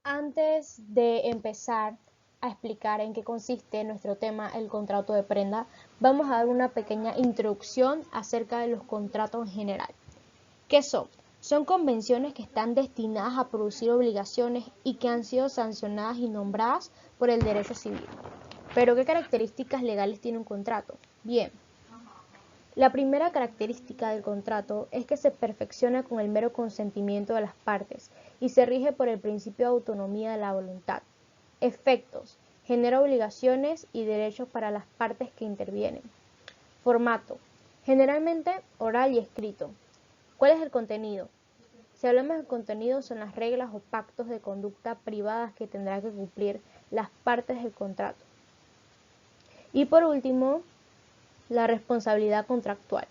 Antes de empezar a explicar en qué consiste nuestro tema, el contrato de prenda, vamos a dar una pequeña introducción acerca de los contratos en general. ¿Qué son? Son convenciones que están destinadas a producir obligaciones y que han sido sancionadas y nombradas por el derecho civil. ¿Pero qué características legales tiene un contrato? Bien, la primera característica del contrato es que se perfecciona con el mero consentimiento de las partes y se rige por el principio de autonomía de la voluntad. Efectos: genera obligaciones y derechos para las partes que intervienen. Formato: generalmente oral y escrito. ¿Cuál es el contenido? Si hablamos de contenido, son las reglas o pactos de conducta privadas que tendrán que cumplir las partes del contrato. Y por último, la responsabilidad contractual.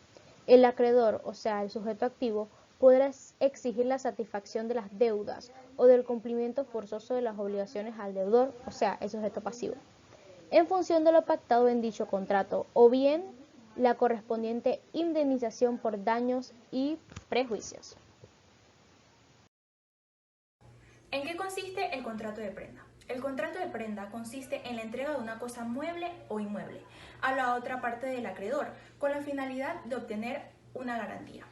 El acreedor, o sea, el sujeto activo, podrá exigir la satisfacción de las deudas o del cumplimiento forzoso de las obligaciones al deudor, o sea, el sujeto pasivo, en función de lo pactado en dicho contrato, o bien la correspondiente indemnización por daños y prejuicios. ¿En qué consiste el contrato de prenda? El contrato de prenda consiste en la entrega de una cosa mueble o inmueble a la otra parte del acreedor con la finalidad de obtener una garantía.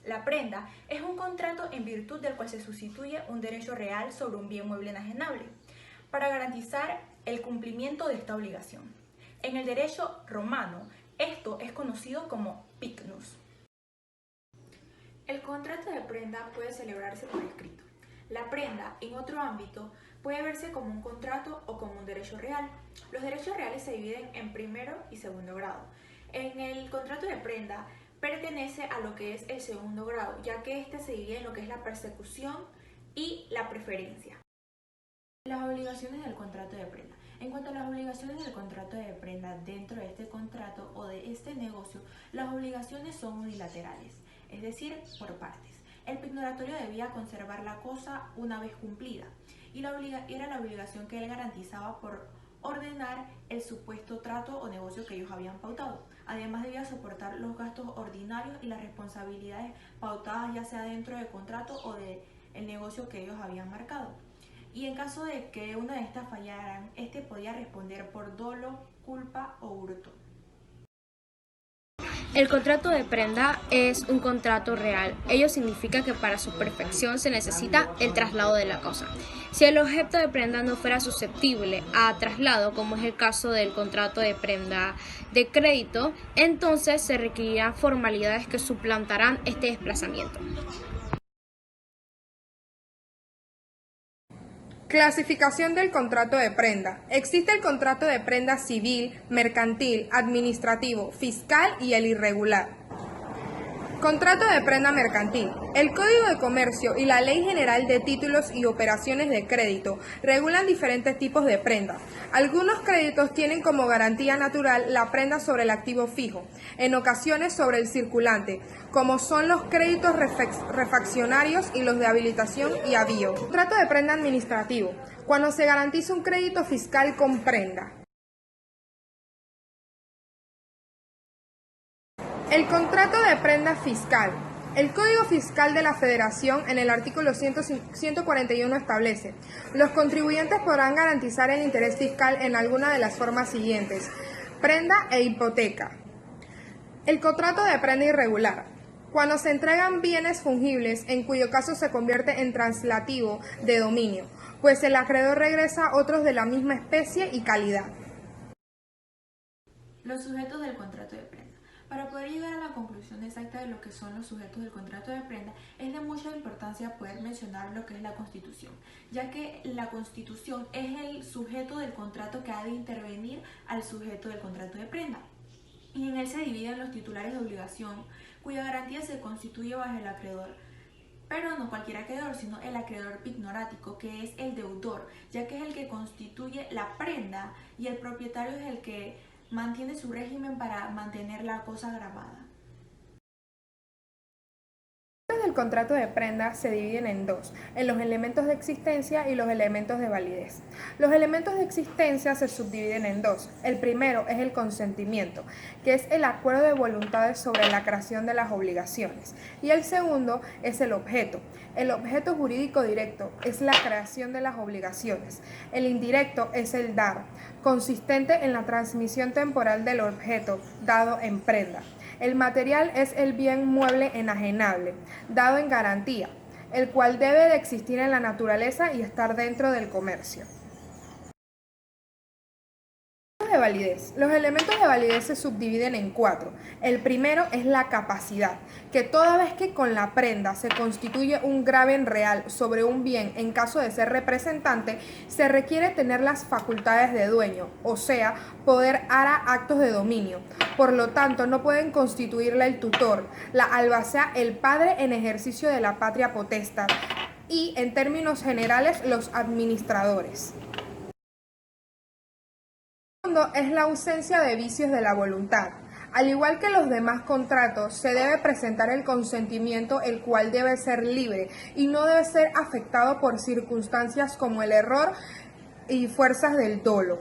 La prenda es un contrato en virtud del cual se sustituye un derecho real sobre un bien mueble enajenable para garantizar el cumplimiento de esta obligación. En el derecho romano, esto es conocido como picnus. El contrato de prenda puede celebrarse por escrito. La prenda, en otro ámbito, puede verse como un contrato o como un derecho real. Los derechos reales se dividen en primero y segundo grado. En el contrato de prenda pertenece a lo que es el segundo grado, ya que este se divide en lo que es la persecución y la preferencia. Las obligaciones del contrato de prenda. En cuanto a las obligaciones del contrato de prenda dentro de este contrato o de este negocio, las obligaciones son unilaterales, es decir, por partes. El pignoratorio debía conservar la cosa una vez cumplida y era la obligación que él garantizaba por ordenar el supuesto trato o negocio que ellos habían pautado. Además debía soportar los gastos ordinarios y las responsabilidades pautadas ya sea dentro del contrato o del negocio que ellos habían marcado. Y en caso de que una de estas fallaran, este podía responder por dolo, culpa o hurto. El contrato de prenda es un contrato real. Ello significa que para su perfección se necesita el traslado de la cosa. Si el objeto de prenda no fuera susceptible a traslado, como es el caso del contrato de prenda de crédito, entonces se requerirán formalidades que suplantarán este desplazamiento. Clasificación del contrato de prenda. Existe el contrato de prenda civil, mercantil, administrativo, fiscal y el irregular. Contrato de prenda mercantil. El Código de Comercio y la Ley General de Títulos y Operaciones de Crédito regulan diferentes tipos de prenda. Algunos créditos tienen como garantía natural la prenda sobre el activo fijo, en ocasiones sobre el circulante, como son los créditos refaccionarios y los de habilitación y avío. Contrato de prenda administrativo. Cuando se garantiza un crédito fiscal con prenda. El contrato de prenda fiscal. El Código Fiscal de la Federación en el artículo 141 establece: los contribuyentes podrán garantizar el interés fiscal en alguna de las formas siguientes: prenda e hipoteca. El contrato de prenda irregular. Cuando se entregan bienes fungibles, en cuyo caso se convierte en translativo de dominio, pues el acreedor regresa otros de la misma especie y calidad. Los sujetos del contrato de prenda. Para poder llegar a la conclusión exacta de lo que son los sujetos del contrato de prenda, es de mucha importancia poder mencionar lo que es la Constitución, ya que la Constitución es el sujeto del contrato que ha de intervenir al sujeto del contrato de prenda. Y en él se dividen los titulares de obligación, cuya garantía se constituye bajo el acreedor, pero no cualquier acreedor, sino el acreedor pignorático, que es el deudor, ya que es el que constituye la prenda y el propietario es el que mantiene su régimen para mantener la cosa grabada. del contrato de prenda se dividen en dos, en los elementos de existencia y los elementos de validez. Los elementos de existencia se subdividen en dos. El primero es el consentimiento, que es el acuerdo de voluntades sobre la creación de las obligaciones. Y el segundo es el objeto. El objeto jurídico directo es la creación de las obligaciones. El indirecto es el dar, consistente en la transmisión temporal del objeto dado en prenda. El material es el bien mueble enajenable, dado en garantía, el cual debe de existir en la naturaleza y estar dentro del comercio. De validez. Los elementos de validez se subdividen en cuatro. El primero es la capacidad, que toda vez que con la prenda se constituye un gravamen real sobre un bien en caso de ser representante, se requiere tener las facultades de dueño, o sea, poder hará actos de dominio. Por lo tanto, no pueden constituirla el tutor, la albacea el padre en ejercicio de la patria potestad y, en términos generales, los administradores. Segundo es la ausencia de vicios de la voluntad. Al igual que los demás contratos, se debe presentar el consentimiento, el cual debe ser libre y no debe ser afectado por circunstancias como el error y fuerzas del dolo.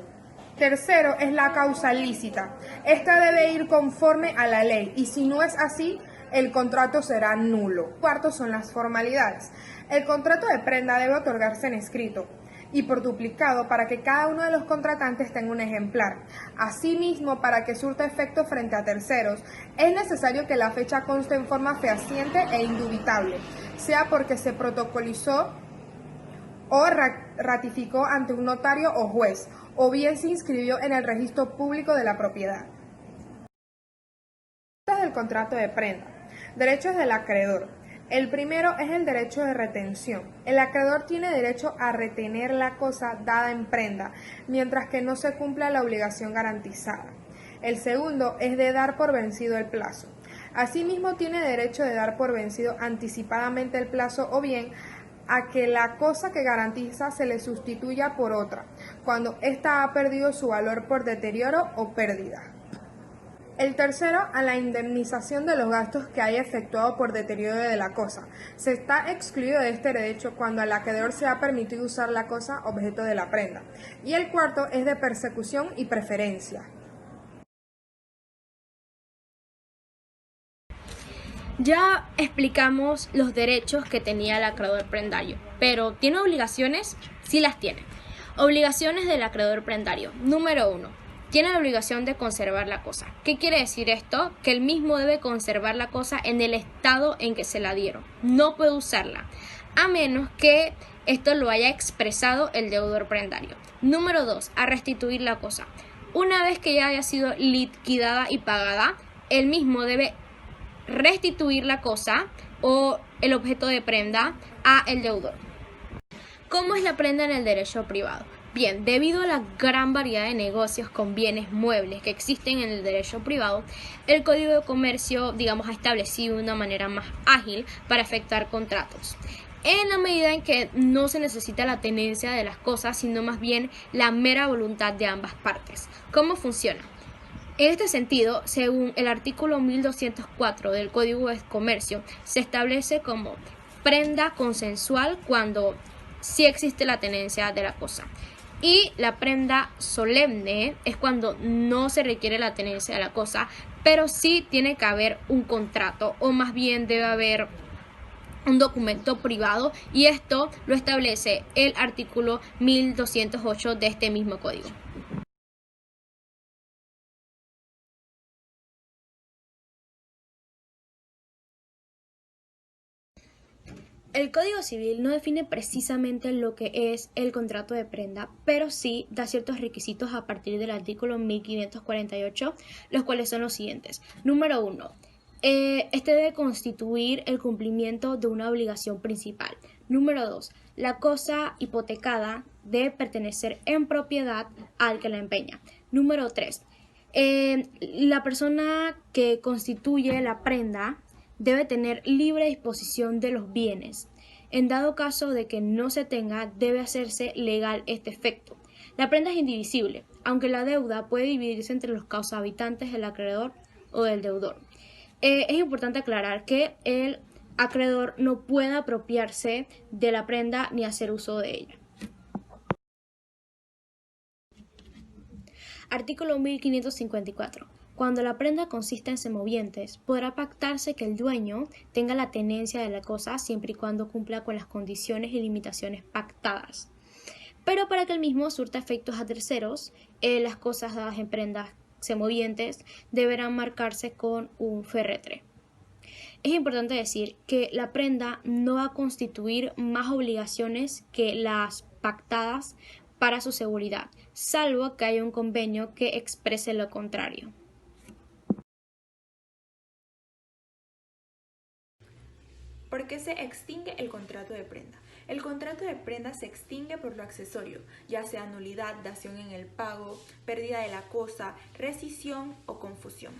Tercero es la causa lícita. Esta debe ir conforme a la ley y si no es así, el contrato será nulo. Cuarto son las formalidades. El contrato de prenda debe otorgarse en escrito y por duplicado para que cada uno de los contratantes tenga un ejemplar. Asimismo, para que surta efecto frente a terceros, es necesario que la fecha conste en forma fehaciente e indubitable, sea porque se protocolizó o ratificó ante un notario o juez, o bien se inscribió en el registro público de la propiedad. Del contrato de prenda. Derechos del acreedor. El primero es el derecho de retención. El acreedor tiene derecho a retener la cosa dada en prenda, mientras que no se cumpla la obligación garantizada. El segundo es de dar por vencido el plazo. Asimismo, tiene derecho de dar por vencido anticipadamente el plazo o bien a que la cosa que garantiza se le sustituya por otra, cuando ésta ha perdido su valor por deterioro o pérdida. El tercero, a la indemnización de los gastos que haya efectuado por deterioro de la cosa. Se está excluido de este derecho cuando al acreedor se ha permitido usar la cosa objeto de la prenda. Y el cuarto es de persecución y preferencia. Ya explicamos los derechos que tenía el acreedor prendario, pero ¿tiene obligaciones? Sí las tiene. Obligaciones del acreedor prendario. Número 1. Tiene la obligación de conservar la cosa. ¿Qué quiere decir esto? Que él mismo debe conservar la cosa en el estado en que se la dieron. No puede usarla, a menos que esto lo haya expresado el deudor prendario. Número 2. A restituir la cosa. Una vez que ya haya sido liquidada y pagada, él mismo debe restituir la cosa o el objeto de prenda a el deudor. ¿Cómo es la prenda en el derecho privado? Bien, debido a la gran variedad de negocios con bienes muebles que existen en el derecho privado, el Código de Comercio, ha establecido una manera más ágil para efectuar contratos. En la medida en que no se necesita la tenencia de las cosas, sino más bien la mera voluntad de ambas partes. ¿Cómo funciona? En este sentido, según el artículo 1204 del Código de Comercio, se establece como prenda consensual cuando sí existe la tenencia de la cosa. Y la prenda solemne es cuando no se requiere la tenencia de la cosa, pero sí tiene que haber un contrato, o más bien debe haber un documento privado, y esto lo establece el artículo 1208 de este mismo código. El Código Civil no define precisamente lo que es el contrato de prenda, pero sí da ciertos requisitos a partir del artículo 1548, los cuales son los siguientes. Número 1. Este debe constituir el cumplimiento de una obligación principal. Número 2. La cosa hipotecada debe pertenecer en propiedad al que la empeña. Número 3. La persona que constituye la prenda debe tener libre disposición de los bienes. En dado caso de que no se tenga, debe hacerse legal este efecto. La prenda es indivisible, aunque la deuda puede dividirse entre los causahabitantes del acreedor o del deudor. Es importante aclarar que el acreedor no pueda apropiarse de la prenda ni hacer uso de ella. Artículo 1554. Cuando la prenda consista en semovientes, podrá pactarse que el dueño tenga la tenencia de la cosa siempre y cuando cumpla con las condiciones y limitaciones pactadas. Pero para que el mismo surta efectos a terceros, las cosas dadas en prendas semovientes deberán marcarse con un ferretre. Es importante decir que la prenda no va a constituir más obligaciones que las pactadas para su seguridad, salvo que haya un convenio que exprese lo contrario. ¿Por qué se extingue el contrato de prenda? El contrato de prenda se extingue por lo accesorio, ya sea nulidad, dación en el pago, pérdida de la cosa, rescisión o confusión.